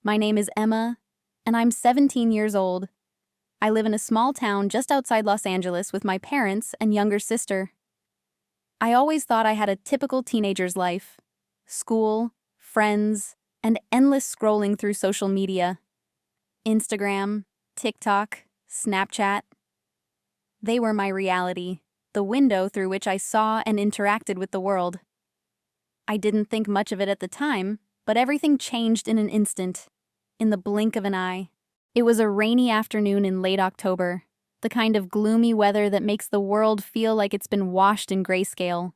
My name is Emma, and I'm 17 years old. I live in a small town just outside Los Angeles with my parents and younger sister. I always thought I had a typical teenager's life: school, friends, and endless scrolling through social media. Instagram, TikTok, Snapchat. They were my reality, the window through which I saw and interacted with the world. I didn't think much of it at the time, but everything changed in an instant, in the blink of an eye. It was a rainy afternoon in late October, the kind of gloomy weather that makes the world feel like it's been washed in grayscale,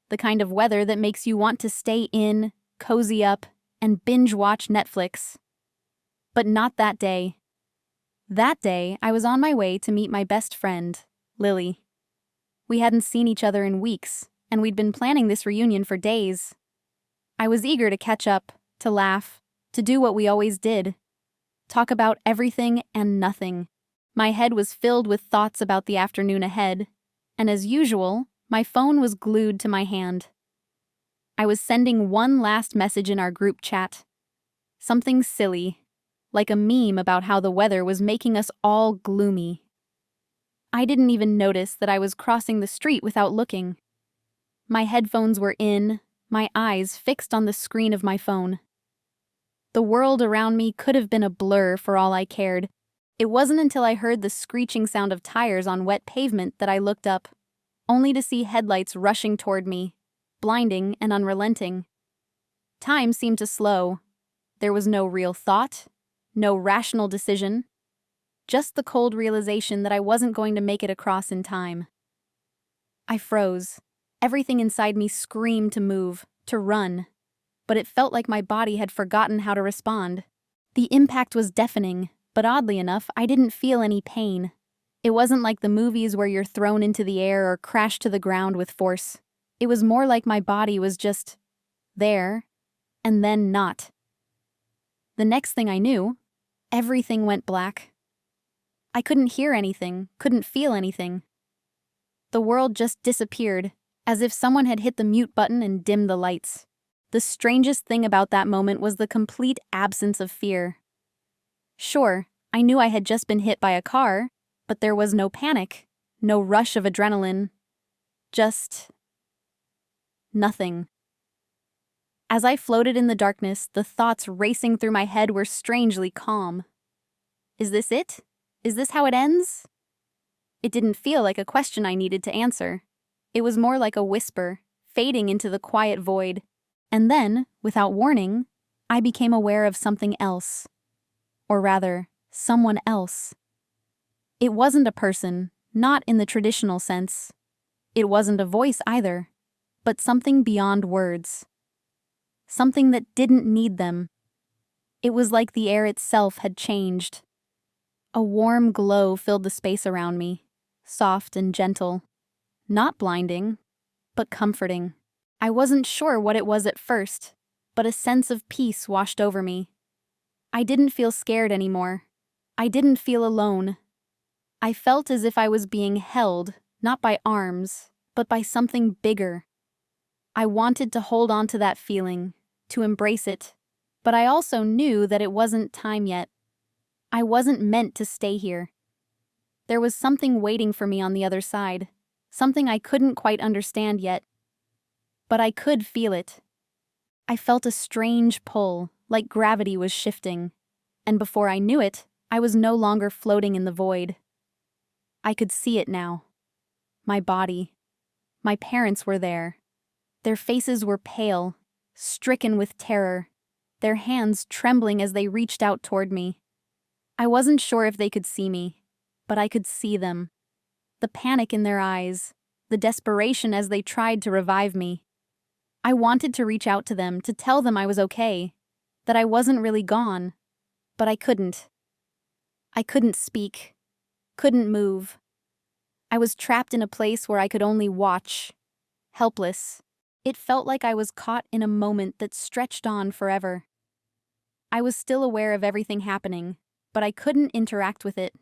the kind of weather that makes you want to stay in, cozy up, and binge-watch Netflix. But not that day. That day, I was on my way to meet my best friend, Lily. We hadn't seen each other in weeks, and we'd been planning this reunion for days. I was eager to catch up, to laugh, to do what we always did: talk about everything and nothing. My head was filled with thoughts about the afternoon ahead, and as usual, my phone was glued to my hand. I was sending one last message in our group chat. Something silly, like a meme about how the weather was making us all gloomy. I didn't even notice that I was crossing the street without looking. My headphones were in, my eyes fixed on the screen of my phone. The world around me could have been a blur for all I cared. It wasn't until I heard the screeching sound of tires on wet pavement that I looked up, only to see headlights rushing toward me, blinding and unrelenting. Time seemed to slow. There was no real thought, no rational decision, just the cold realization that I wasn't going to make it across in time. I froze. Everything inside me screamed to move, to run, but it felt like my body had forgotten how to respond. The impact was deafening, but oddly enough, I didn't feel any pain. It wasn't like the movies where you're thrown into the air or crash to the ground with force. It was more like my body was just there, and then not. The next thing I knew, everything went black. I couldn't hear anything, couldn't feel anything. The world just disappeared, as if someone had hit the mute button and dimmed the lights. The strangest thing about that moment was the complete absence of fear. Sure, I knew I had just been hit by a car, but there was no panic, no rush of adrenaline. Just nothing. As I floated in the darkness, the thoughts racing through my head were strangely calm. Is this it? Is this how it ends? It didn't feel like a question I needed to answer. It was more like a whisper, fading into the quiet void. And then, without warning, I became aware of something else. Or rather, someone else. It wasn't a person, not in the traditional sense. It wasn't a voice either, but something beyond words. Something that didn't need them. It was like the air itself had changed. A warm glow filled the space around me, soft and gentle. Not blinding, but comforting. I wasn't sure what it was at first, but a sense of peace washed over me. I didn't feel scared anymore. I didn't feel alone. I felt as if I was being held, not by arms, but by something bigger. I wanted to hold on to that feeling, to embrace it, but I also knew that it wasn't time yet. I wasn't meant to stay here. There was something waiting for me on the other side, something I couldn't quite understand yet. But I could feel it. I felt a strange pull, like gravity was shifting, and before I knew it, I was no longer floating in the void. I could see it now. My body. My parents were there. Their faces were pale, stricken with terror, their hands trembling as they reached out toward me. I wasn't sure if they could see me, but I could see them. The panic in their eyes, the desperation as they tried to revive me. I wanted to reach out to them, to tell them I was okay, that I wasn't really gone, but I couldn't. I couldn't speak, couldn't move. I was trapped in a place where I could only watch, helpless. It felt like I was caught in a moment that stretched on forever. I was still aware of everything happening, but I couldn't interact with it.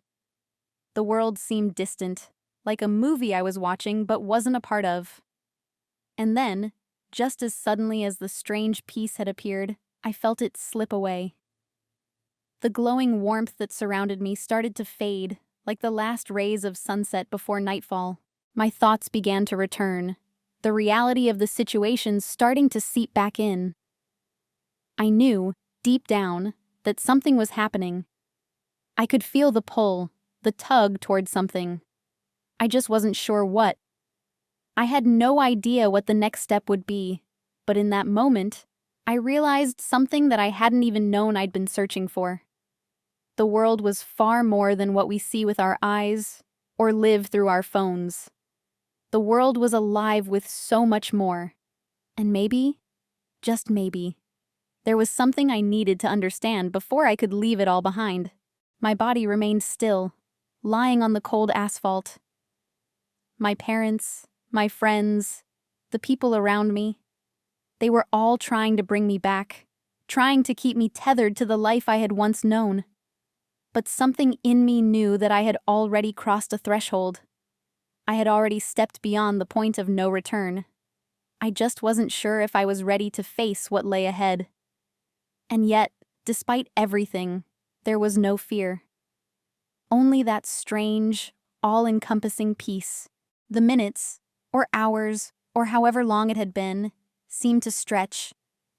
The world seemed distant, like a movie I was watching but wasn't a part of. And then, just as suddenly as the strange peace had appeared, I felt it slip away. The glowing warmth that surrounded me started to fade, like the last rays of sunset before nightfall. My thoughts began to return, the reality of the situation starting to seep back in. I knew, deep down, that something was happening. I could feel the pull, the tug toward something. I just wasn't sure what. I had no idea what the next step would be, but in that moment, I realized something that I hadn't even known I'd been searching for. The world was far more than what we see with our eyes or live through our phones. The world was alive with so much more. And maybe, just maybe, there was something I needed to understand before I could leave it all behind. My body remained still, lying on the cold asphalt. My parents, my friends, the people around me, they were all trying to bring me back, trying to keep me tethered to the life I had once known. But something in me knew that I had already crossed a threshold. I had already stepped beyond the point of no return. I just wasn't sure if I was ready to face what lay ahead. And yet, despite everything, there was no fear. Only that strange, all-encompassing peace. The minutes, or hours, or however long it had been, seemed to stretch,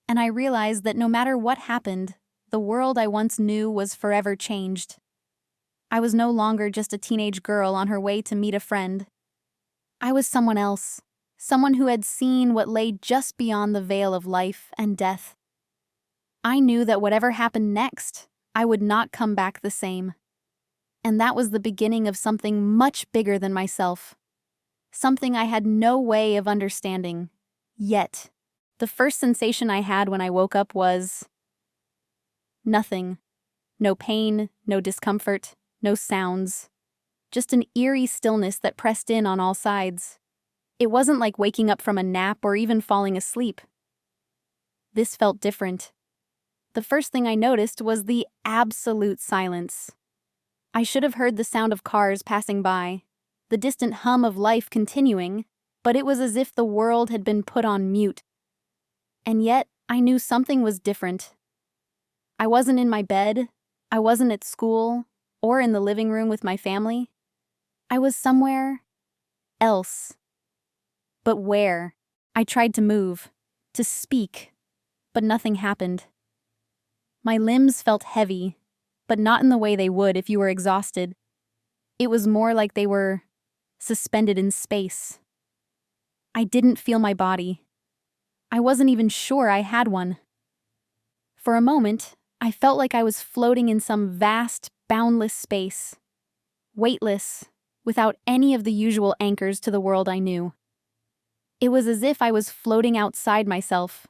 and I realized that no matter what happened, the world I once knew was forever changed. I was no longer just a teenage girl on her way to meet a friend. I was someone else, someone who had seen what lay just beyond the veil of life and death. I knew that whatever happened next, I would not come back the same. And that was the beginning of something much bigger than myself. Something I had no way of understanding. Yet, the first sensation I had when I woke up was nothing. No pain, no discomfort, no sounds. Just an eerie stillness that pressed in on all sides. It wasn't like waking up from a nap or even falling asleep. This felt different. The first thing I noticed was the absolute silence. I should have heard the sound of cars passing by, the distant hum of life continuing, but it was as if the world had been put on mute. And yet, I knew something was different. I wasn't in my bed, I wasn't at school, or in the living room with my family. I was somewhere else. But where? I tried to move, to speak, but nothing happened. My limbs felt heavy, but not in the way they would if you were exhausted. It was more like they were suspended in space. I didn't feel my body. I wasn't even sure I had one. For a moment, I felt like I was floating in some vast, boundless space. Weightless, without any of the usual anchors to the world I knew. It was as if I was floating outside myself,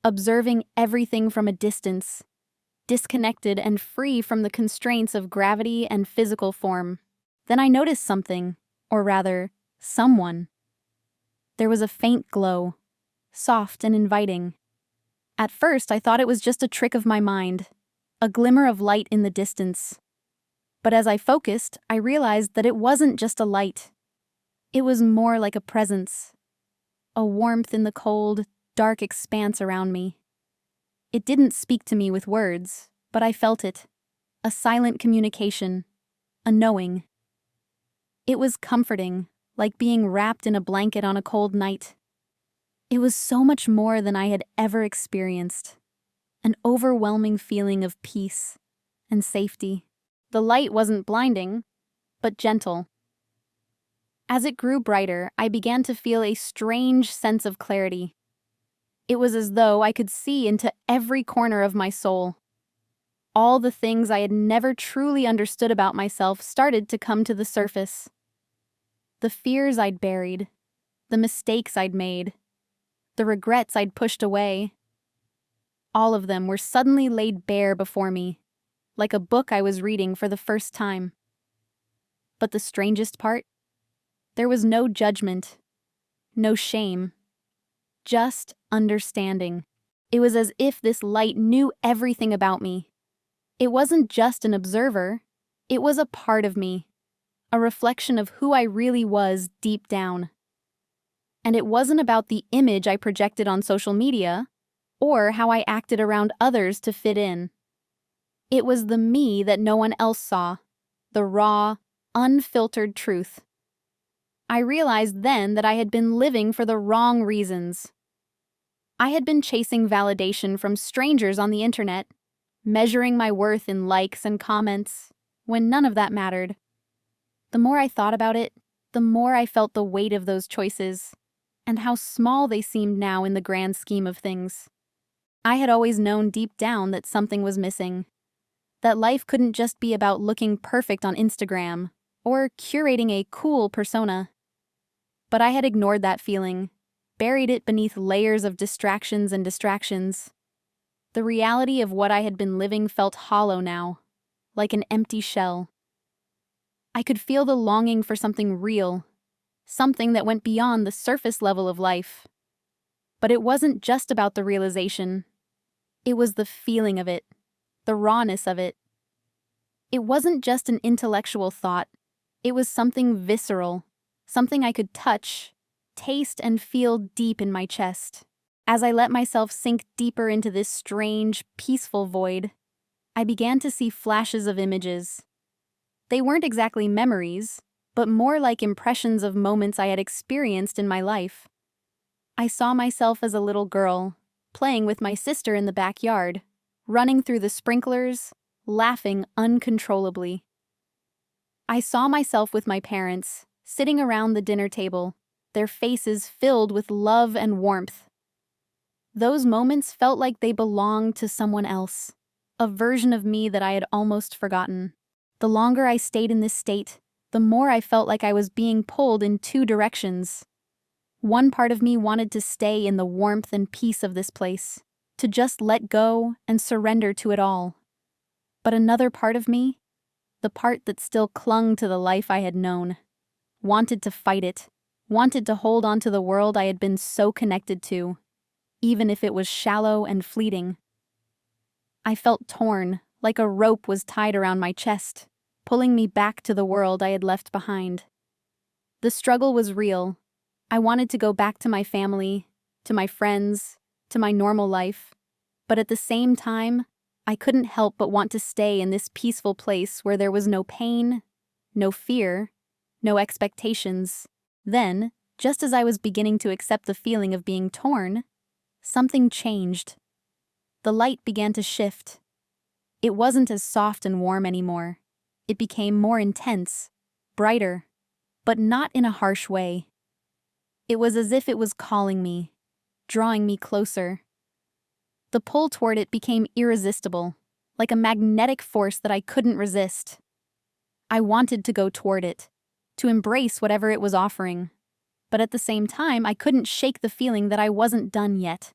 observing everything from a distance, disconnected and free from the constraints of gravity and physical form. Then I noticed something, or rather, someone. There was a faint glow, soft and inviting. At first, I thought it was just a trick of my mind, a glimmer of light in the distance. But as I focused, I realized that it wasn't just a light. It was more like a presence, a warmth in the cold, dark expanse around me. It didn't speak to me with words, but I felt it, a silent communication, a knowing. It was comforting, like being wrapped in a blanket on a cold night. It was so much more than I had ever experienced, an overwhelming feeling of peace and safety. The light wasn't blinding, but gentle. As it grew brighter, I began to feel a strange sense of clarity. It was as though I could see into every corner of my soul. All the things I had never truly understood about myself started to come to the surface. The fears I'd buried, the mistakes I'd made, the regrets I'd pushed away. All of them were suddenly laid bare before me, like a book I was reading for the first time. But the strangest part? There was no judgment, no shame, just understanding. It was as if this light knew everything about me. It wasn't just an observer, it was a part of me, a reflection of who I really was deep down. And it wasn't about the image I projected on social media, or how I acted around others to fit in. It was the me that no one else saw, the raw, unfiltered truth. I realized then that I had been living for the wrong reasons. I had been chasing validation from strangers on the internet, measuring my worth in likes and comments, when none of that mattered. The more I thought about it, the more I felt the weight of those choices, and how small they seemed now in the grand scheme of things. I had always known deep down that something was missing, that life couldn't just be about looking perfect on Instagram or curating a cool persona. But I had ignored that feeling, buried it beneath layers of distractions and distractions. The reality of what I had been living felt hollow now, like an empty shell. I could feel the longing for something real, something that went beyond the surface level of life. But it wasn't just about the realization. It was the feeling of it, the rawness of it. It wasn't just an intellectual thought. It was something visceral, something I could touch, taste, and feel deep in my chest. As I let myself sink deeper into this strange, peaceful void, I began to see flashes of images. They weren't exactly memories, but more like impressions of moments I had experienced in my life. I saw myself as a little girl, playing with my sister in the backyard, running through the sprinklers, laughing uncontrollably. I saw myself with my parents, sitting around the dinner table, their faces filled with love and warmth. Those moments felt like they belonged to someone else, a version of me that I had almost forgotten. The longer I stayed in this state, the more I felt like I was being pulled in two directions. One part of me wanted to stay in the warmth and peace of this place, to just let go and surrender to it all. But another part of me, the part that still clung to the life I had known, wanted to fight it, wanted to hold on to the world I had been so connected to, even if it was shallow and fleeting. I felt torn, like a rope was tied around my chest, pulling me back to the world I had left behind. The struggle was real. I wanted to go back to my family, to my friends, to my normal life. But at the same time, I couldn't help but want to stay in this peaceful place where there was no pain, no fear, no expectations. Then, just as I was beginning to accept the feeling of being torn, something changed. The light began to shift. It wasn't as soft and warm anymore. It became more intense, brighter, but not in a harsh way. It was as if it was calling me, drawing me closer. The pull toward it became irresistible, like a magnetic force that I couldn't resist. I wanted to go toward it, to embrace whatever it was offering. But at the same time, I couldn't shake the feeling that I wasn't done yet.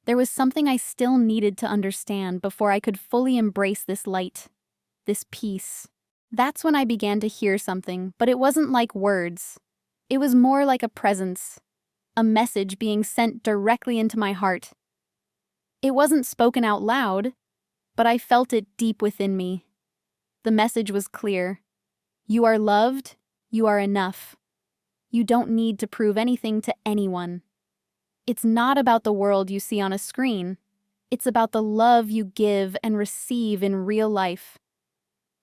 There was something I still needed to understand before I could fully embrace this light, this peace. That's when I began to hear something, but it wasn't like words. It was more like a presence, a message being sent directly into my heart. It wasn't spoken out loud, but I felt it deep within me. The message was clear. You are loved, you are enough. You don't need to prove anything to anyone. It's not about the world you see on a screen. It's about the love you give and receive in real life.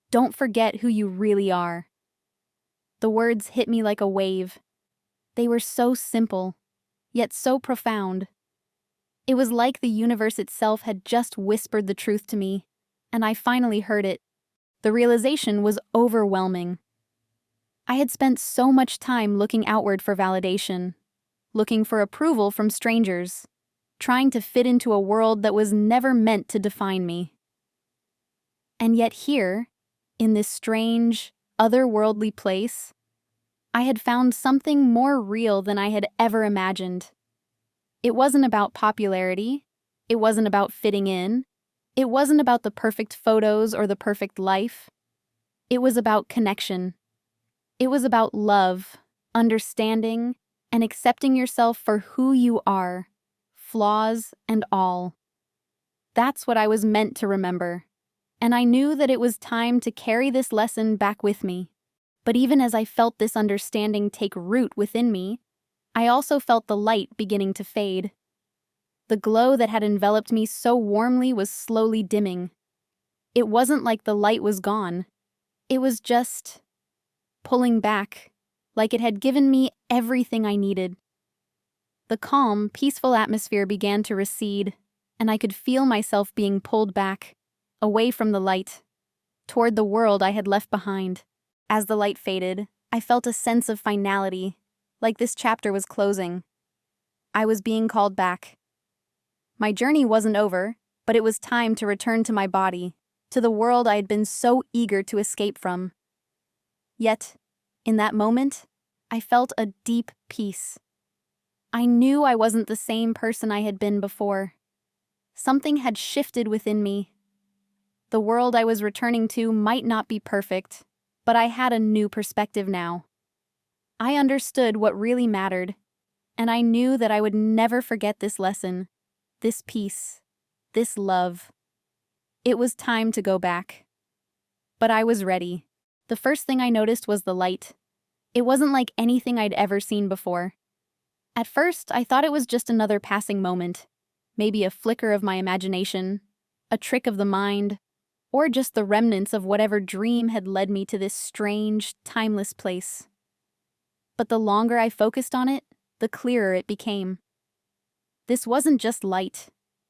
Don't forget who you really are. The words hit me like a wave. They were so simple, yet so profound. It was like the universe itself had just whispered the truth to me, and I finally heard it. The realization was overwhelming. I had spent so much time looking outward for validation, looking for approval from strangers, trying to fit into a world that was never meant to define me. And yet here, in this strange, otherworldly place, I had found something more real than I had ever imagined. It wasn't about popularity. It wasn't about fitting in. It wasn't about the perfect photos or the perfect life. It was about connection. It was about love, understanding, and accepting yourself for who you are, flaws and all. That's what I was meant to remember, and I knew that it was time to carry this lesson back with me. But even as I felt this understanding take root within me, I also felt the light beginning to fade. The glow that had enveloped me so warmly was slowly dimming. It wasn't like the light was gone. It was just pulling back, like it had given me everything I needed. The calm, peaceful atmosphere began to recede, and I could feel myself being pulled back, away from the light, toward the world I had left behind. As the light faded, I felt a sense of finality, like this chapter was closing. I was being called back. My journey wasn't over, but it was time to return to my body, to the world I had been so eager to escape from. Yet, in that moment, I felt a deep peace. I knew I wasn't the same person I had been before. Something had shifted within me. The world I was returning to might not be perfect, but I had a new perspective now. I understood what really mattered, and I knew that I would never forget this lesson, this peace, this love. It was time to go back. But I was ready. The first thing I noticed was the light. It wasn't like anything I'd ever seen before. At first, I thought it was just another passing moment, maybe a flicker of my imagination, a trick of the mind, or just the remnants of whatever dream had led me to this strange, timeless place. But the longer I focused on it, the clearer it became. This wasn't just light.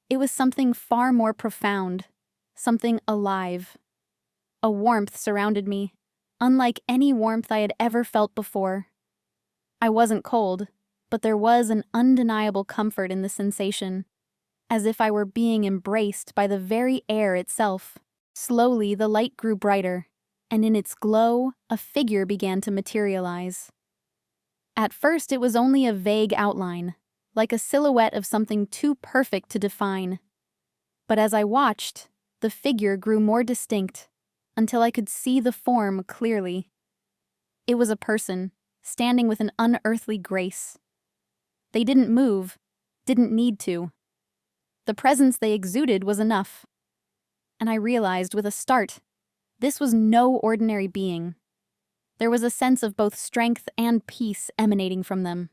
It was something far more profound, something alive. A warmth surrounded me, unlike any warmth I had ever felt before. I wasn't cold, but there was an undeniable comfort in the sensation, as if I were being embraced by the very air itself. Slowly, the light grew brighter, and in its glow, a figure began to materialize. At first, it was only a vague outline, like a silhouette of something too perfect to define. But as I watched, the figure grew more distinct, until I could see the form clearly. It was a person, standing with an unearthly grace. They didn't move, didn't need to. The presence they exuded was enough. And I realized with a start, this was no ordinary being. There was a sense of both strength and peace emanating from them.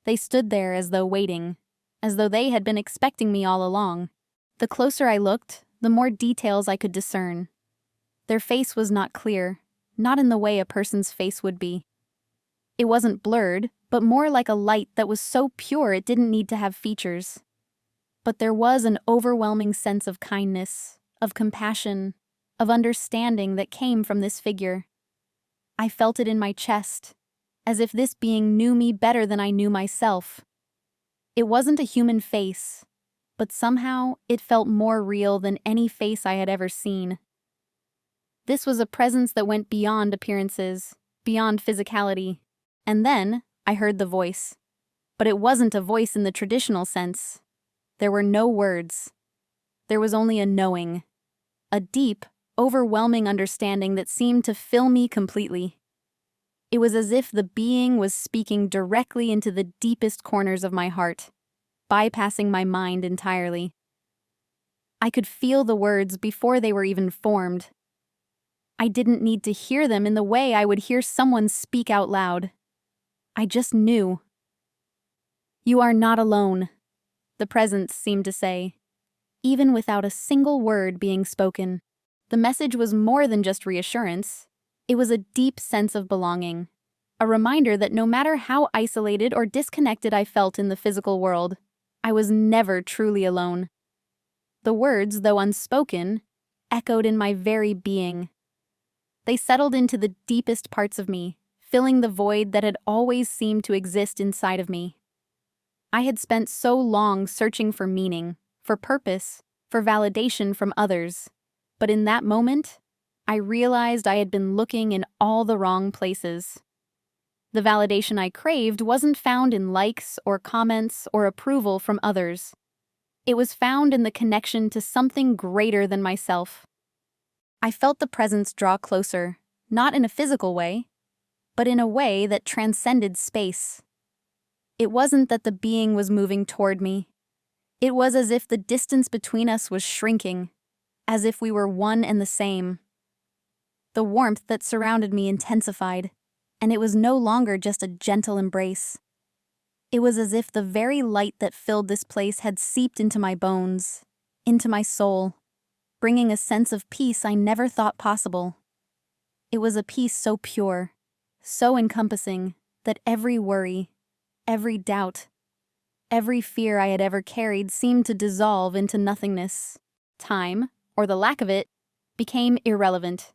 They stood there as though waiting, as though they had been expecting me all along. The closer I looked, the more details I could discern. Their face was not clear, not in the way a person's face would be. It wasn't blurred, but more like a light that was so pure it didn't need to have features. But there was an overwhelming sense of kindness, of compassion, of understanding that came from this figure. I felt it in my chest, as if this being knew me better than I knew myself. It wasn't a human face, but somehow it felt more real than any face I had ever seen. This was a presence that went beyond appearances, beyond physicality. And then I heard the voice. But it wasn't a voice in the traditional sense. There were no words. There was only a knowing, a deep, overwhelming understanding that seemed to fill me completely. It was as if the being was speaking directly into the deepest corners of my heart, bypassing my mind entirely. I could feel the words before they were even formed. I didn't need to hear them in the way I would hear someone speak out loud. I just knew. "You are not alone," the presence seemed to say, even without a single word being spoken. The message was more than just reassurance. It was a deep sense of belonging, a reminder that no matter how isolated or disconnected I felt in the physical world, I was never truly alone. The words, though unspoken, echoed in my very being. They settled into the deepest parts of me, filling the void that had always seemed to exist inside of me. I had spent so long searching for meaning, for purpose, for validation from others, but in that moment, I realized I had been looking in all the wrong places. The validation I craved wasn't found in likes or comments or approval from others. It was found in the connection to something greater than myself. I felt the presence draw closer, not in a physical way, but in a way that transcended space. It wasn't that the being was moving toward me. It was as if the distance between us was shrinking, as if we were one and the same. The warmth that surrounded me intensified, and it was no longer just a gentle embrace. It was as if the very light that filled this place had seeped into my bones, into my soul. bringing a sense of peace I never thought possible. It was a peace so pure, so encompassing, that every worry, every doubt, every fear I had ever carried seemed to dissolve into nothingness. Time, or the lack of it, became irrelevant.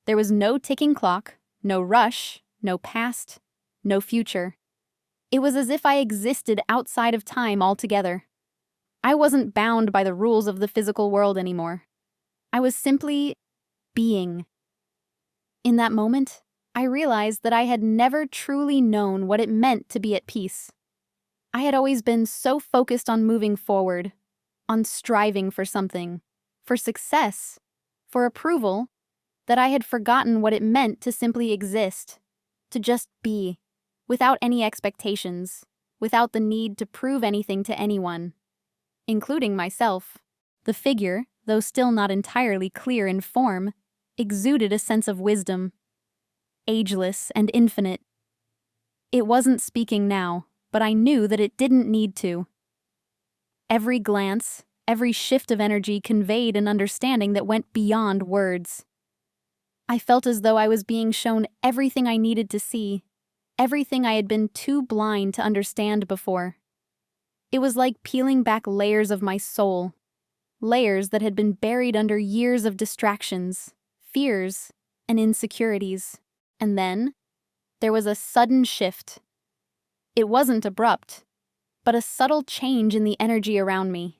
There was no ticking clock, no rush, no past, no future. It was as if I existed outside of time altogether. I wasn't bound by the rules of the physical world anymore. I was simply being. In that moment, I realized that I had never truly known what it meant to be at peace. I had always been so focused on moving forward, on striving for something, for success, for approval, that I had forgotten what it meant to simply exist, to just be, without any expectations, without the need to prove anything to anyone, including myself. The figure, though still not entirely clear in form, exuded a sense of wisdom, ageless and infinite. It wasn't speaking now, but I knew that it didn't need to. Every glance, every shift of energy conveyed an understanding that went beyond words. I felt as though I was being shown everything I needed to see, everything I had been too blind to understand before. It was like peeling back layers of my soul, layers that had been buried under years of distractions, fears, and insecurities. And then, there was a sudden shift. It wasn't abrupt, but a subtle change in the energy around me.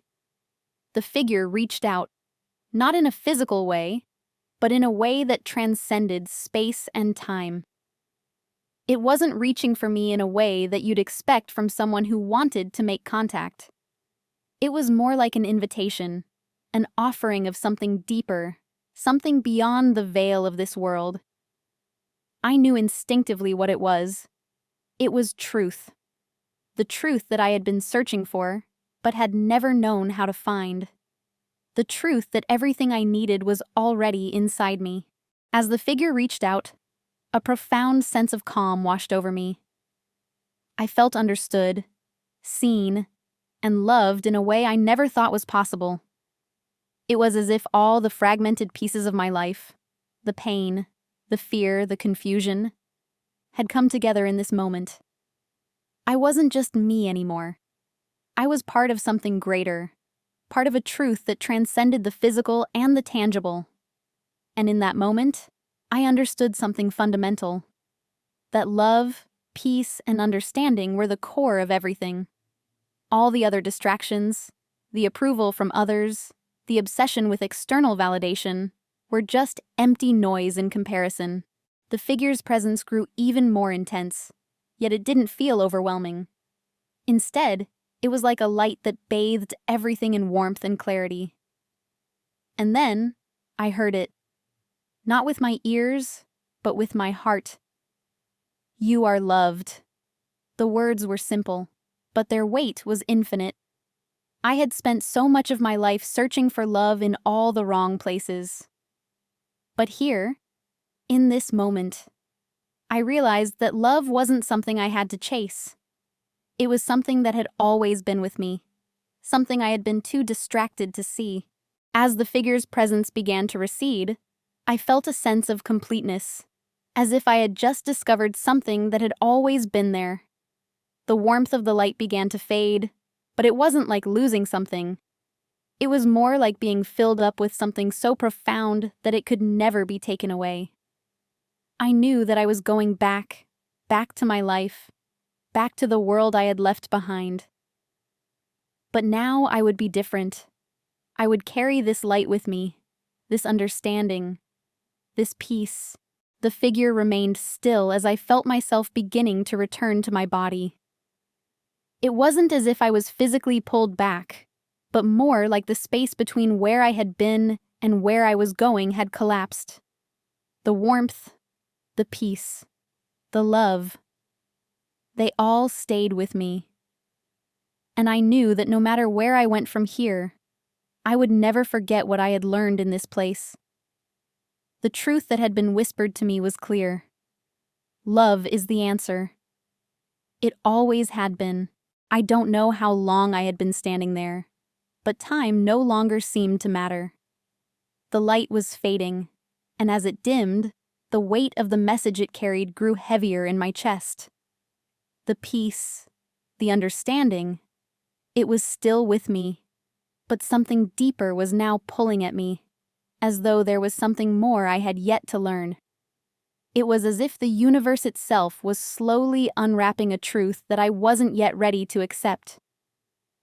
The figure reached out, not in a physical way, but in a way that transcended space and time. It wasn't reaching for me in a way that you'd expect from someone who wanted to make contact. It was more like an invitation, an offering of something deeper, something beyond the veil of this world. I knew instinctively what it was. It was truth. The truth that I had been searching for, but had never known how to find. The truth that everything I needed was already inside me. As the figure reached out, a profound sense of calm washed over me. I felt understood, seen, and loved in a way I never thought was possible. It was as if all the fragmented pieces of my life, the pain, the fear, the confusion, had come together in this moment. I wasn't just me anymore. I was part of something greater, part of a truth that transcended the physical and the tangible. And in that moment, I understood something fundamental. That love, peace, and understanding were the core of everything. All the other distractions, the approval from others, the obsession with external validation, were just empty noise in comparison. The figure's presence grew even more intense, yet it didn't feel overwhelming. Instead, it was like a light that bathed everything in warmth and clarity. And then, I heard it. Not with my ears, but with my heart. You are loved. The words were simple, but their weight was infinite. I had spent so much of my life searching for love in all the wrong places. But here, in this moment, I realized that love wasn't something I had to chase. It was something that had always been with me, something I had been too distracted to see. As the figure's presence began to recede, I felt a sense of completeness, as if I had just discovered something that had always been there. The warmth of the light began to fade, but it wasn't like losing something. It was more like being filled up with something so profound that it could never be taken away. I knew that I was going back to my life, back to the world I had left behind. But now I would be different. I would carry this light with me, this understanding, this peace. The figure remained still as I felt myself beginning to return to my body. It wasn't as if I was physically pulled back, but more like the space between where I had been and where I was going had collapsed. The warmth, the peace, the love, they all stayed with me. And I knew that no matter where I went from here, I would never forget what I had learned in this place. The truth that had been whispered to me was clear. Love is the answer. It always had been. I don't know how long I had been standing there, but time no longer seemed to matter. The light was fading, and as it dimmed, the weight of the message it carried grew heavier in my chest. The peace, the understanding, it was still with me, but something deeper was now pulling at me, as though there was something more I had yet to learn. It was as if the universe itself was slowly unwrapping a truth that I wasn't yet ready to accept.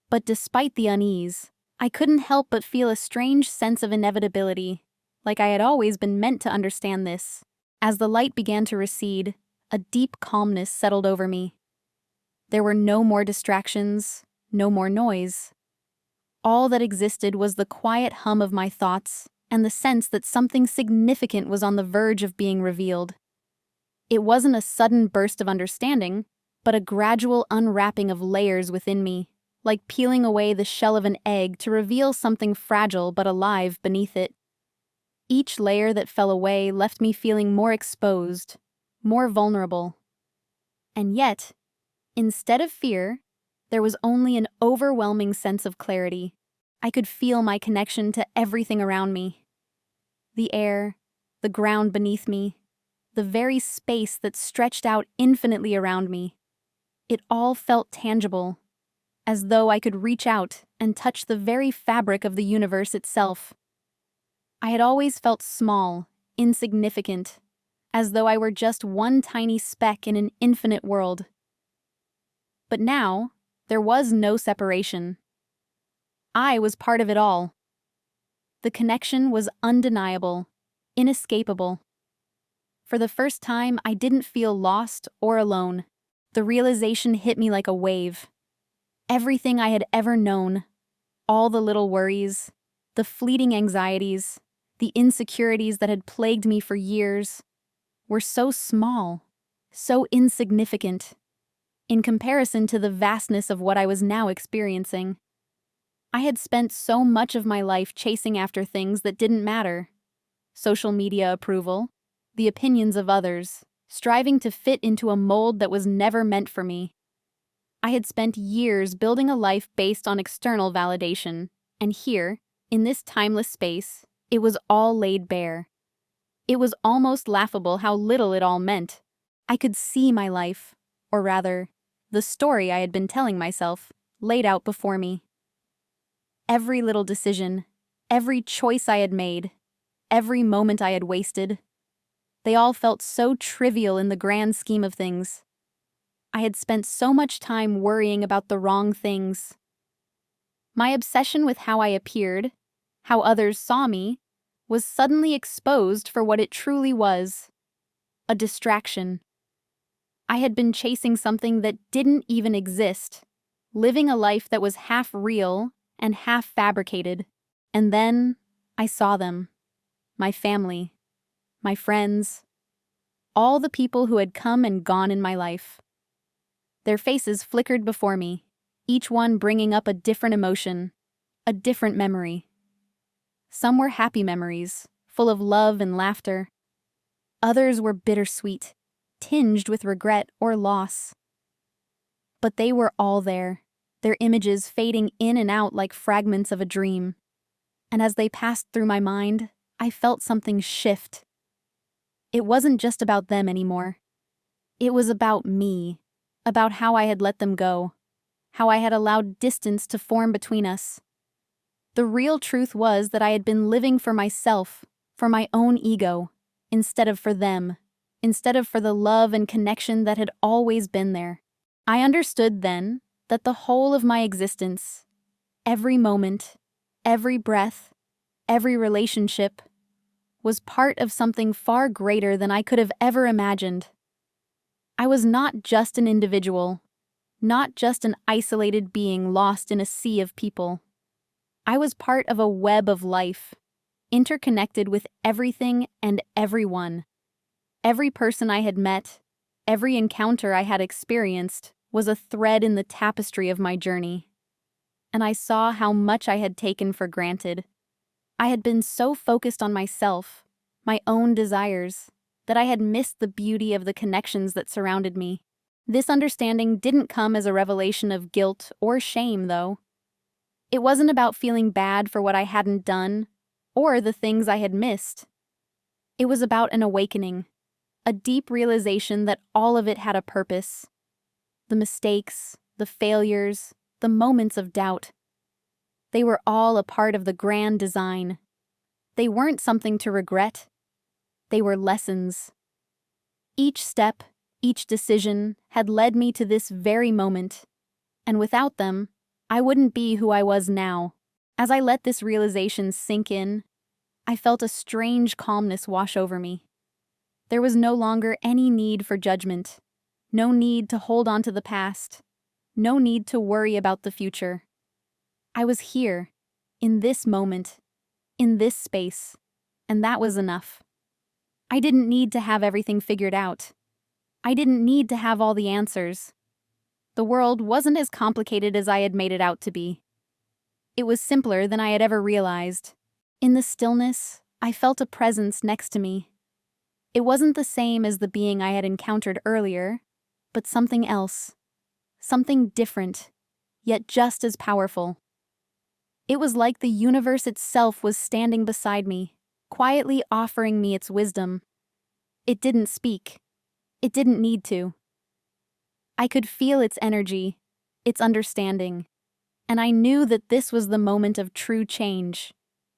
But despite the unease, I couldn't help but feel a strange sense of inevitability, like I had always been meant to understand this. As the light began to recede, a deep calmness settled over me. There were no more distractions, no more noise. All that existed was the quiet hum of my thoughts and the sense that something significant was on the verge of being revealed. It wasn't a sudden burst of understanding, but a gradual unwrapping of layers within me, like peeling away the shell of an egg to reveal something fragile but alive beneath it. Each layer that fell away left me feeling more exposed, more vulnerable. And yet, instead of fear, there was only an overwhelming sense of clarity. I could feel my connection to everything around me. The air, the ground beneath me, the very space that stretched out infinitely around me. It all felt tangible, as though I could reach out and touch the very fabric of the universe itself. I had always felt small, insignificant, as though I were just one tiny speck in an infinite world. But now, there was no separation. I was part of it all. The connection was undeniable, inescapable. For the first time, I didn't feel lost or alone. The realization hit me like a wave. Everything I had ever known, all the little worries, the fleeting anxieties, the insecurities that had plagued me for years, were so small, so insignificant, in comparison to the vastness of what I was now experiencing. I had spent so much of my life chasing after things that didn't matter. Social media approval, the opinions of others, striving to fit into a mold that was never meant for me. I had spent years building a life based on external validation, and here, in this timeless space, it was all laid bare. It was almost laughable how little it all meant. I could see my life, or rather, the story I had been telling myself, laid out before me. Every little decision, every choice I had made, every moment I had wasted, they all felt so trivial in the grand scheme of things. I had spent so much time worrying about the wrong things. My obsession with how I appeared, how others saw me, was suddenly exposed for what it truly was: a distraction. I had been chasing something that didn't even exist, living a life that was half real and half fabricated. And then I saw them. My family, my friends, all the people who had come and gone in my life. Their faces flickered before me, each one bringing up a different emotion, a different memory. Some were happy memories, full of love and laughter. Others were bittersweet, tinged with regret or loss. But they were all there, their images fading in and out like fragments of a dream. And as they passed through my mind, I felt something shift. It wasn't just about them anymore. It was about me, about how I had let them go, how I had allowed distance to form between us. The real truth was that I had been living for myself, for my own ego, instead of for them, instead of for the love and connection that had always been there. I understood then that the whole of my existence, every moment, every breath, every relationship, was part of something far greater than I could have ever imagined. I was not just an individual, not just an isolated being lost in a sea of people. I was part of a web of life, interconnected with everything and everyone. Every person I had met, every encounter I had experienced, was a thread in the tapestry of my journey. And I saw how much I had taken for granted. I had been so focused on myself, my own desires, that I had missed the beauty of the connections that surrounded me. This understanding didn't come as a revelation of guilt or shame, though. It wasn't about feeling bad for what I hadn't done, or the things I had missed. It was about an awakening, a deep realization that all of it had a purpose. The mistakes, the failures, the moments of doubt. They were all a part of the grand design. They weren't something to regret. They were lessons. Each step, each decision had led me to this very moment, and without them, I wouldn't be who I was now. As I let this realization sink in, I felt a strange calmness wash over me. There was no longer any need for judgment, no need to hold on to the past, no need to worry about the future. I was here, in this moment, in this space, and that was enough. I didn't need to have everything figured out. I didn't need to have all the answers. The world wasn't as complicated as I had made it out to be. It was simpler than I had ever realized. In the stillness, I felt a presence next to me. It wasn't the same as the being I had encountered earlier, but something else. Something different, yet just as powerful. It was like the universe itself was standing beside me, quietly offering me its wisdom. It didn't speak. It didn't need to. I could feel its energy, its understanding, and I knew that this was the moment of true change,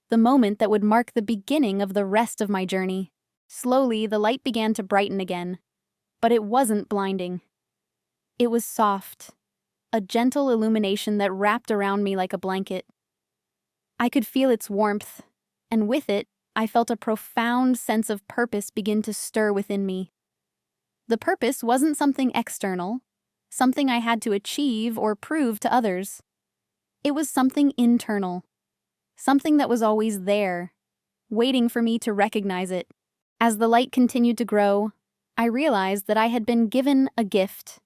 the moment that would mark the beginning of the rest of my journey. Slowly, the light began to brighten again, but it wasn't blinding. It was soft, a gentle illumination that wrapped around me like a blanket. I could feel its warmth, and with it, I felt a profound sense of purpose begin to stir within me. The purpose wasn't something external, something I had to achieve or prove to others. It was something internal, something that was always there, waiting for me to recognize it. As the light continued to grow, I realized that I had been given a gift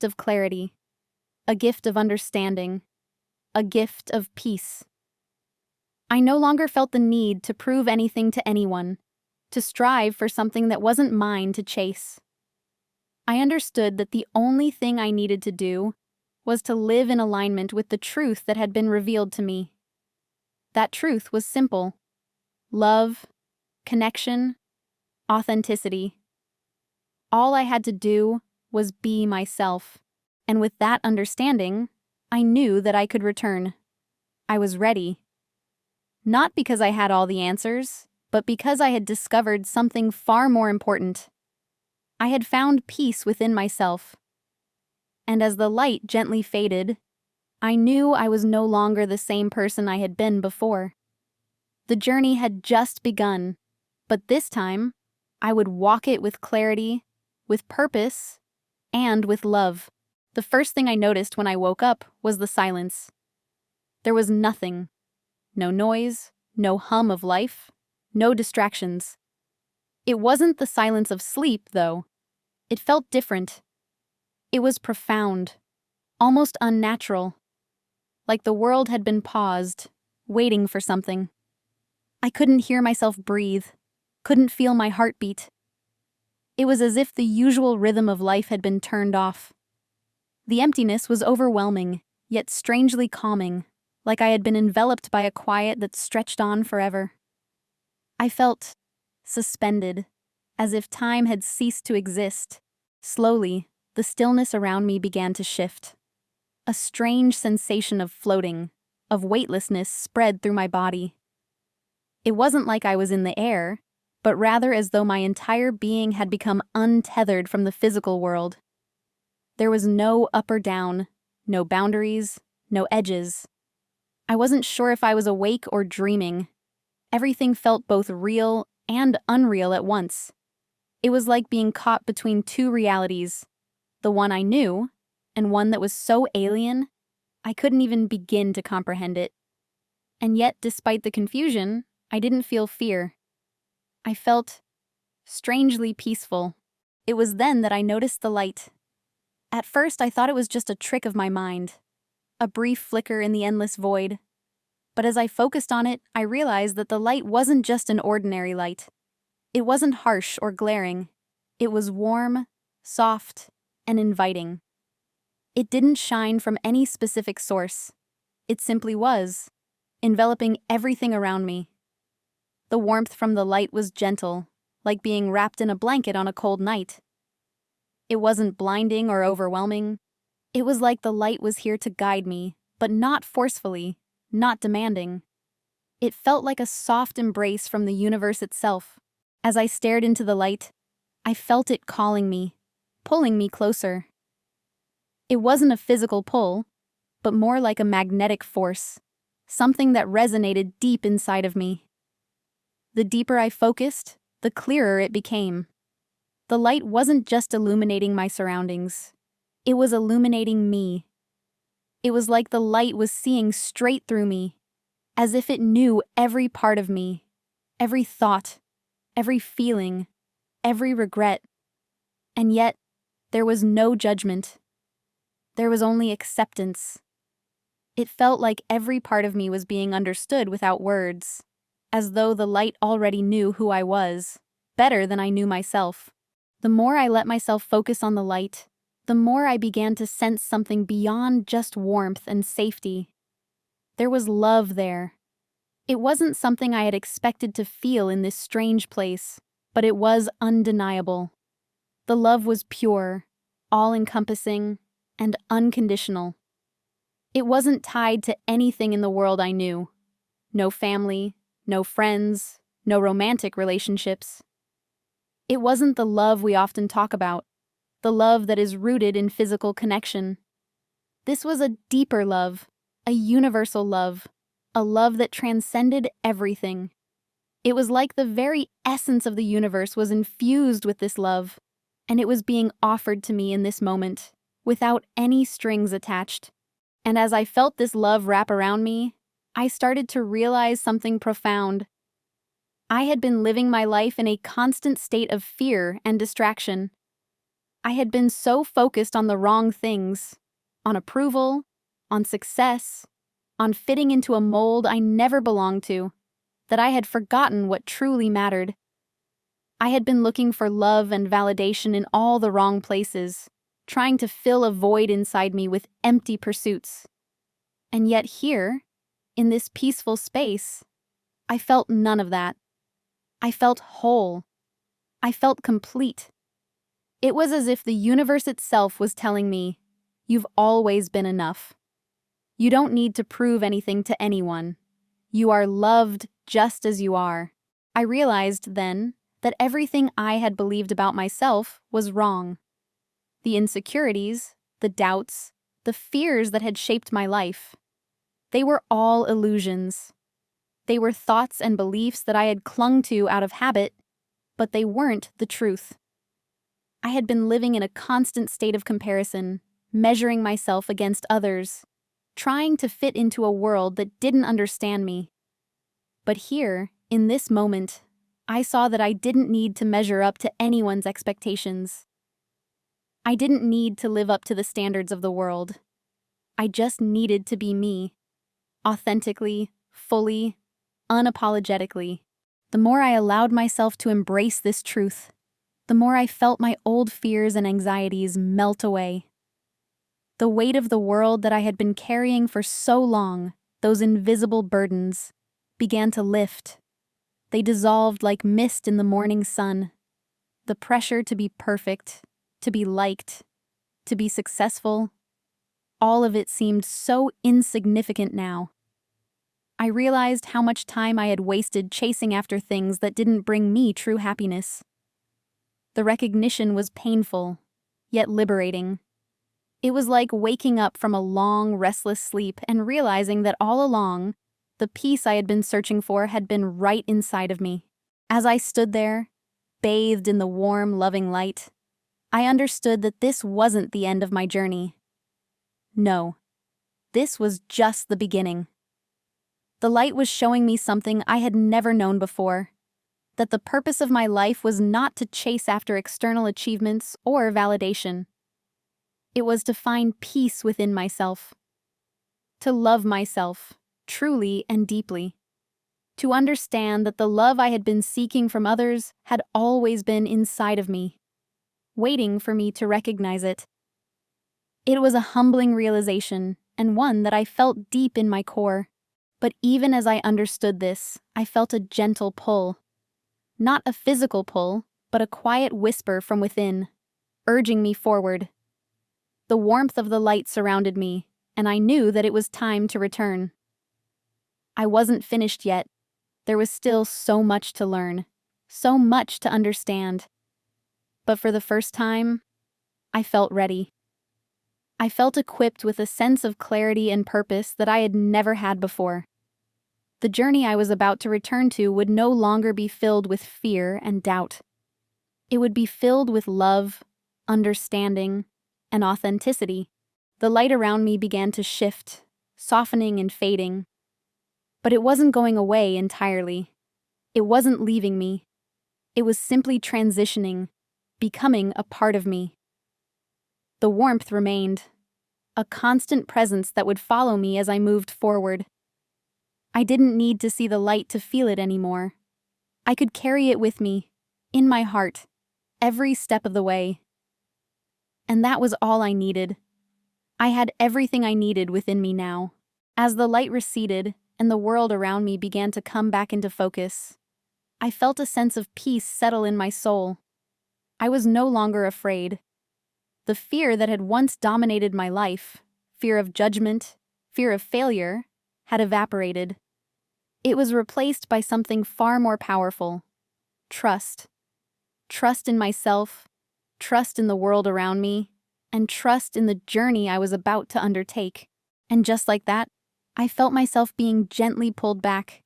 of clarity, a gift of understanding, a gift of peace. I no longer felt the need to prove anything to anyone, to strive for something that wasn't mine to chase. I understood that the only thing I needed to do was to live in alignment with the truth that had been revealed to me. That truth was simple: love, connection, authenticity. All I had to do was be myself, and with that understanding, I knew that I could return. I was ready. Not because I had all the answers, but because I had discovered something far more important. I had found peace within myself. And as the light gently faded, I knew I was no longer the same person I had been before. The journey had just begun, but this time, I would walk it with clarity, with purpose, and with love. The first thing I noticed when I woke up was the silence. There was nothing. No noise, no hum of life, no distractions. It wasn't the silence of sleep, though. It felt different. It was profound, almost unnatural, like the world had been paused, waiting for something. I couldn't hear myself breathe, couldn't feel my heartbeat. It was as if the usual rhythm of life had been turned off. The emptiness was overwhelming, yet strangely calming, like I had been enveloped by a quiet that stretched on forever. I felt suspended, as if time had ceased to exist. Slowly, the stillness around me began to shift. A strange sensation of floating, of weightlessness spread through my body. It wasn't like I was in the air, but rather as though my entire being had become untethered from the physical world. There was no up or down, no boundaries, no edges. I wasn't sure if I was awake or dreaming. Everything felt both real and unreal at once. It was like being caught between two realities, the one I knew, and one that was so alien, I couldn't even begin to comprehend it. And yet, despite the confusion, I didn't feel fear. I felt strangely peaceful. It was then that I noticed the light. At first, I thought it was just a trick of my mind, a brief flicker in the endless void. But as I focused on it, I realized that the light wasn't just an ordinary light. It wasn't harsh or glaring. It was warm, soft, and inviting. It didn't shine from any specific source. It simply was. enveloping everything around me. The warmth from the light was gentle, like being wrapped in a blanket on a cold night. It wasn't blinding or overwhelming. It was like the light was here to guide me, but not forcefully, not demanding. It felt like a soft embrace from the universe itself. As I stared into the light, I felt it calling me, pulling me closer. It wasn't a physical pull, but more like a magnetic force, something that resonated deep inside of me. The deeper I focused, the clearer it became. The light wasn't just illuminating my surroundings. It was illuminating me. It was like the light was seeing straight through me, as if it knew every part of me, every thought, every feeling, every regret. And yet, there was no judgment. There was only acceptance. It felt like every part of me was being understood without words, as though the light already knew who I was, better than I knew myself. The more I let myself focus on the light, the more I began to sense something beyond just warmth and safety. There was love there. It wasn't something I had expected to feel in this strange place, but it was undeniable. The love was pure, all-encompassing, and unconditional. It wasn't tied to anything in the world I knew. No family, no friends, no romantic relationships. It wasn't the love we often talk about, the love that is rooted in physical connection. This was a deeper love, a universal love, a love that transcended everything. It was like the very essence of the universe was infused with this love, and it was being offered to me in this moment, without any strings attached. And as I felt this love wrap around me, I started to realize something profound. I had been living my life in a constant state of fear and distraction. I had been so focused on the wrong things, on approval, on success, on fitting into a mold I never belonged to, that I had forgotten what truly mattered. I had been looking for love and validation in all the wrong places, trying to fill a void inside me with empty pursuits. And yet here, in this peaceful space, I felt none of that. I felt whole. I felt complete. It was as if the universe itself was telling me, "You've always been enough. You don't need to prove anything to anyone. You are loved just as you are." I realized then that everything I had believed about myself was wrong. The insecurities, the doubts, the fears that had shaped my life, they were all illusions. They were thoughts and beliefs that I had clung to out of habit, but they weren't the truth. I had been living in a constant state of comparison, measuring myself against others, trying to fit into a world that didn't understand me. But here, in this moment, I saw that I didn't need to measure up to anyone's expectations. I didn't need to live up to the standards of the world. I just needed to be me, authentically, fully, unapologetically. The more I allowed myself to embrace this truth, the more I felt my old fears and anxieties melt away. The weight of the world that I had been carrying for so long, those invisible burdens, began to lift. They dissolved like mist in the morning sun. The pressure to be perfect, to be liked, to be successful, all of it seemed so insignificant now. I realized how much time I had wasted chasing after things that didn't bring me true happiness. The recognition was painful, yet liberating. It was like waking up from a long, restless sleep and realizing that all along, the peace I had been searching for had been right inside of me. As I stood there, bathed in the warm, loving light, I understood that this wasn't the end of my journey. No, this was just the beginning. The light was showing me something I had never known before, that the purpose of my life was not to chase after external achievements or validation. It was to find peace within myself, to love myself truly and deeply, to understand that the love I had been seeking from others had always been inside of me, waiting for me to recognize it. It was a humbling realization, and one that I felt deep in my core. But even as I understood this, I felt a gentle pull. Not a physical pull, but a quiet whisper from within, urging me forward. The warmth of the light surrounded me, and I knew that it was time to return. I wasn't finished yet. There was still so much to learn, so much to understand. But for the first time, I felt ready. I felt equipped with a sense of clarity and purpose that I had never had before. The journey I was about to return to would no longer be filled with fear and doubt. It would be filled with love, understanding, and authenticity. The light around me began to shift, softening and fading. But it wasn't going away entirely. It wasn't leaving me. It was simply transitioning, becoming a part of me. The warmth remained, a constant presence that would follow me as I moved forward. I didn't need to see the light to feel it anymore. I could carry it with me, in my heart, every step of the way. And that was all I needed. I had everything I needed within me now. As the light receded and the world around me began to come back into focus, I felt a sense of peace settle in my soul. I was no longer afraid. The fear that had once dominated my life, fear of judgment, fear of failure, had evaporated. It was replaced by something far more powerful: trust. Trust in myself, trust in the world around me, and trust in the journey I was about to undertake. And just like that, I felt myself being gently pulled back.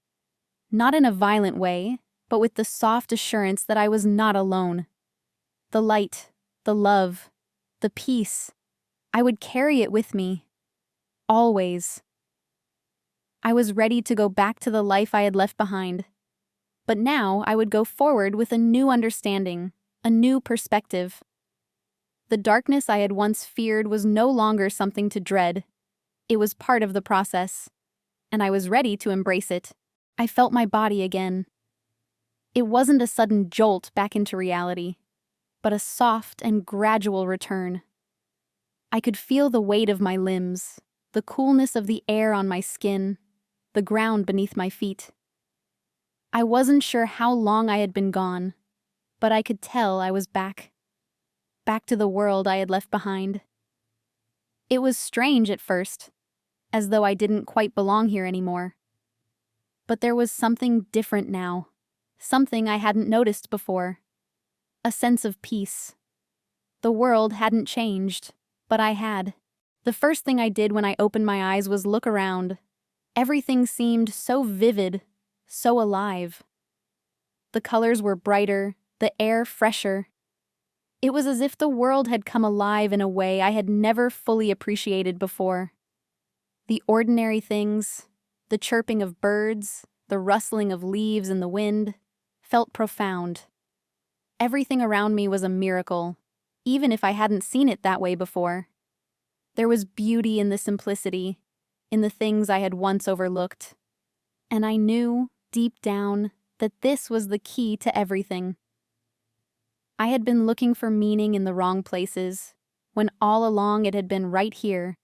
Not in a violent way, but with the soft assurance that I was not alone. The light, the love, the peace, I would carry it with me. Always. I was ready to go back to the life I had left behind. But now I would go forward with a new understanding, a new perspective. The darkness I had once feared was no longer something to dread. It was part of the process, and I was ready to embrace it. I felt my body again. It wasn't a sudden jolt back into reality, but a soft and gradual return. I could feel the weight of my limbs, the coolness of the air on my skin, the ground beneath my feet. I wasn't sure how long I had been gone, but I could tell I was back. Back to the world I had left behind. It was strange at first, as though I didn't quite belong here anymore. But there was something different now, something I hadn't noticed before. A sense of peace. The world hadn't changed, but I had. The first thing I did when I opened my eyes was look around. Everything seemed so vivid, so alive. The colors were brighter, the air fresher. It was as if the world had come alive in a way I had never fully appreciated before. The ordinary things, the chirping of birds, the rustling of leaves in the wind, felt profound. Everything around me was a miracle, even if I hadn't seen it that way before. There was beauty in the simplicity, in the things I had once overlooked. And I knew, deep down, that this was the key to everything. I had been looking for meaning in the wrong places, when all along it had been right here,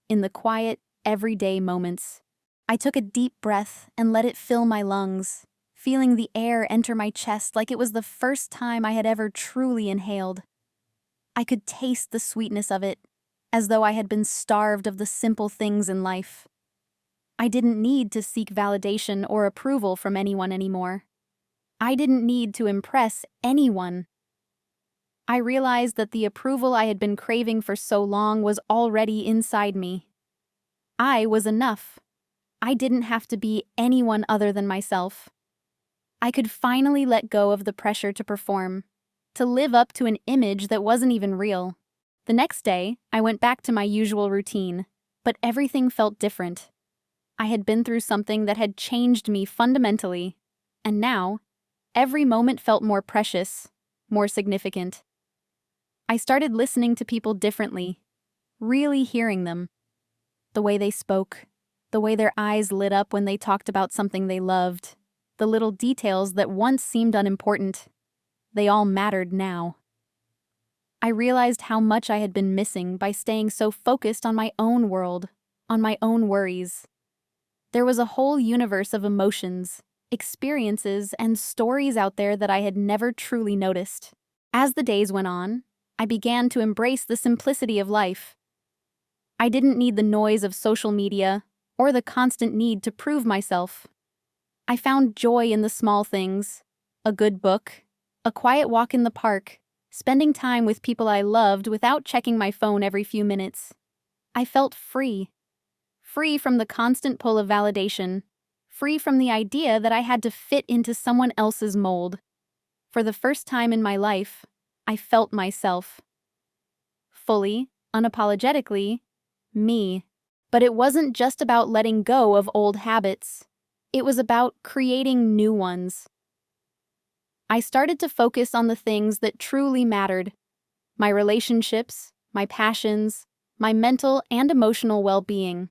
in the quiet, everyday moments. I took a deep breath and let it fill my lungs, feeling the air enter my chest like it was the first time I had ever truly inhaled. I could taste the sweetness of it, as though I had been starved of the simple things in life. I didn't need to seek validation or approval from anyone anymore. I didn't need to impress anyone. I realized that the approval I had been craving for so long was already inside me. I was enough. I didn't have to be anyone other than myself. I could finally let go of the pressure to perform, to live up to an image that wasn't even real. The next day, I went back to my usual routine, but everything felt different. I had been through something that had changed me fundamentally, and now, every moment felt more precious, more significant. I started listening to people differently, really hearing them. The way they spoke, the way their eyes lit up when they talked about something they loved, the little details that once seemed unimportant. They all mattered now. I realized how much I had been missing by staying so focused on my own world, on my own worries. There was a whole universe of emotions, experiences, and stories out there that I had never truly noticed. As the days went on, I began to embrace the simplicity of life. I didn't need the noise of social media or the constant need to prove myself. I found joy in the small things: a good book, a quiet walk in the park, spending time with people I loved without checking my phone every few minutes. I felt free. Free from the constant pull of validation. Free from the idea that I had to fit into someone else's mold. For the first time in my life, I felt myself. Fully, unapologetically, me. But it wasn't just about letting go of old habits. It was about creating new ones. I started to focus on the things that truly mattered: my relationships, my passions, my mental and emotional well-being.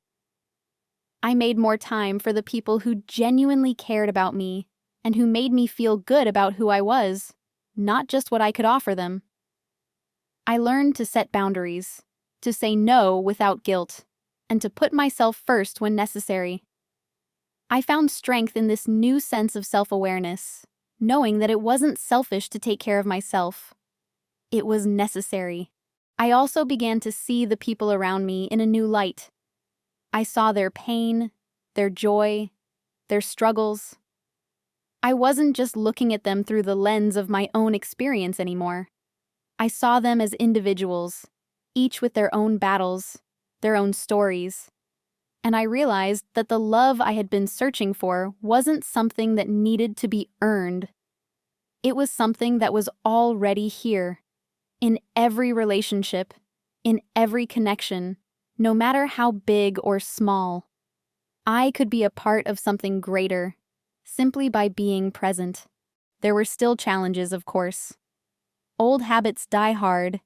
I made more time for the people who genuinely cared about me and who made me feel good about who I was, not just what I could offer them. I learned to set boundaries, to say no without guilt, and to put myself first when necessary. I found strength in this new sense of self-awareness, knowing that it wasn't selfish to take care of myself. It was necessary. I also began to see the people around me in a new light. I saw their pain, their joy, their struggles. I wasn't just looking at them through the lens of my own experience anymore. I saw them as individuals, each with their own battles, their own stories. And I realized that the love I had been searching for wasn't something that needed to be earned. It was something that was already here, in every relationship, in every connection, no matter how big or small. I could be a part of something greater, simply by being present. There were still challenges, of course. Old habits die hard,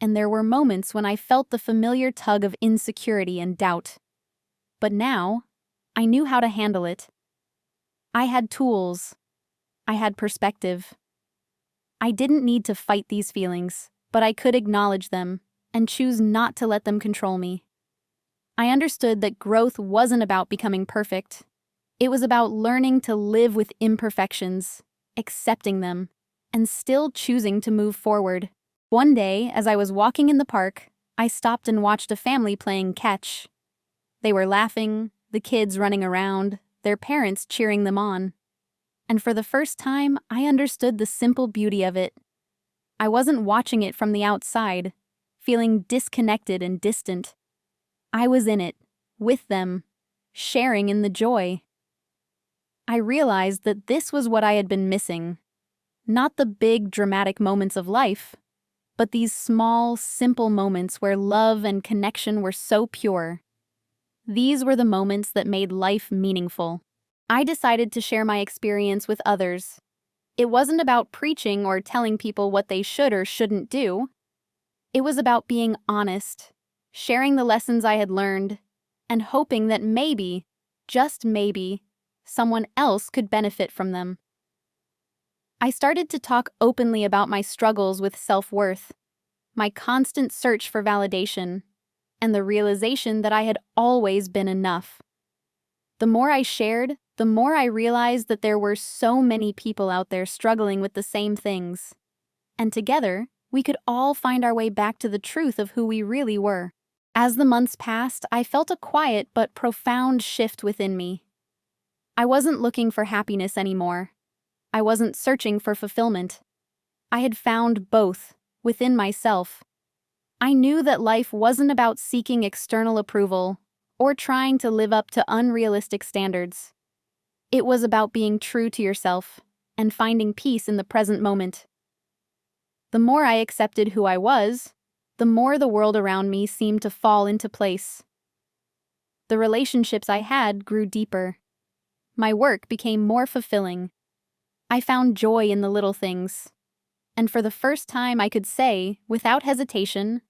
and there were moments when I felt the familiar tug of insecurity and doubt. But now, I knew how to handle it. I had tools. I had perspective. I didn't need to fight these feelings, but I could acknowledge them and choose not to let them control me. I understood that growth wasn't about becoming perfect. It was about learning to live with imperfections, accepting them, and still choosing to move forward. One day, as I was walking in the park, I stopped and watched a family playing catch. They were laughing, the kids running around, their parents cheering them on. And for the first time, I understood the simple beauty of it. I wasn't watching it from the outside, feeling disconnected and distant. I was in it, with them, sharing in the joy. I realized that this was what I had been missing. Not the big, dramatic moments of life, but these small, simple moments where love and connection were so pure. These were the moments that made life meaningful. I decided to share my experience with others. It wasn't about preaching or telling people what they should or shouldn't do. It was about being honest, sharing the lessons I had learned, and hoping that maybe, just maybe, someone else could benefit from them. I started to talk openly about my struggles with self-worth, my constant search for validation, and the realization that I had always been enough. The more I shared, the more I realized that there were so many people out there struggling with the same things. And together, we could all find our way back to the truth of who we really were. As the months passed, I felt a quiet but profound shift within me. I wasn't looking for happiness anymore. I wasn't searching for fulfillment. I had found both within myself. I knew that life wasn't about seeking external approval or trying to live up to unrealistic standards. It was about being true to yourself and finding peace in the present moment. The more I accepted who I was, the more the world around me seemed to fall into place. The relationships I had grew deeper. My work became more fulfilling. I found joy in the little things. And for the first time I could say, without hesitation,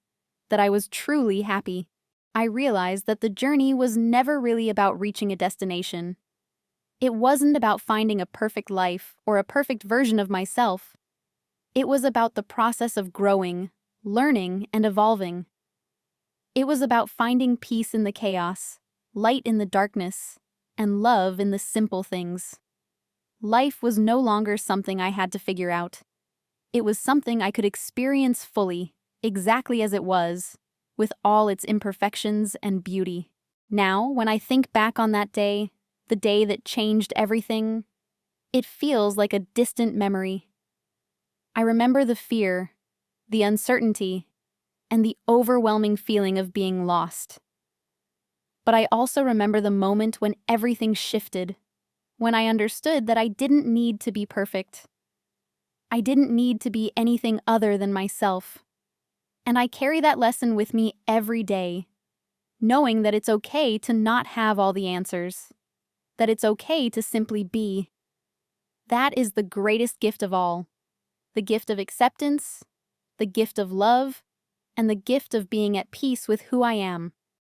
that I was truly happy. I realized that the journey was never really about reaching a destination. It wasn't about finding a perfect life or a perfect version of myself. It was about the process of growing, learning, and evolving. It was about finding peace in the chaos, light in the darkness, and love in the simple things. Life was no longer something I had to figure out. It was something I could experience fully, exactly as it was, with all its imperfections and beauty. Now, when I think back on that day, the day that changed everything, it feels like a distant memory. I remember the fear, the uncertainty, and the overwhelming feeling of being lost. But I also remember the moment when everything shifted, when I understood that I didn't need to be perfect. I didn't need to be anything other than myself. And I carry that lesson with me every day, knowing that it's okay to not have all the answers, that it's okay to simply be. That is the greatest gift of all, the gift of acceptance, the gift of love, and the gift of being at peace with who I am.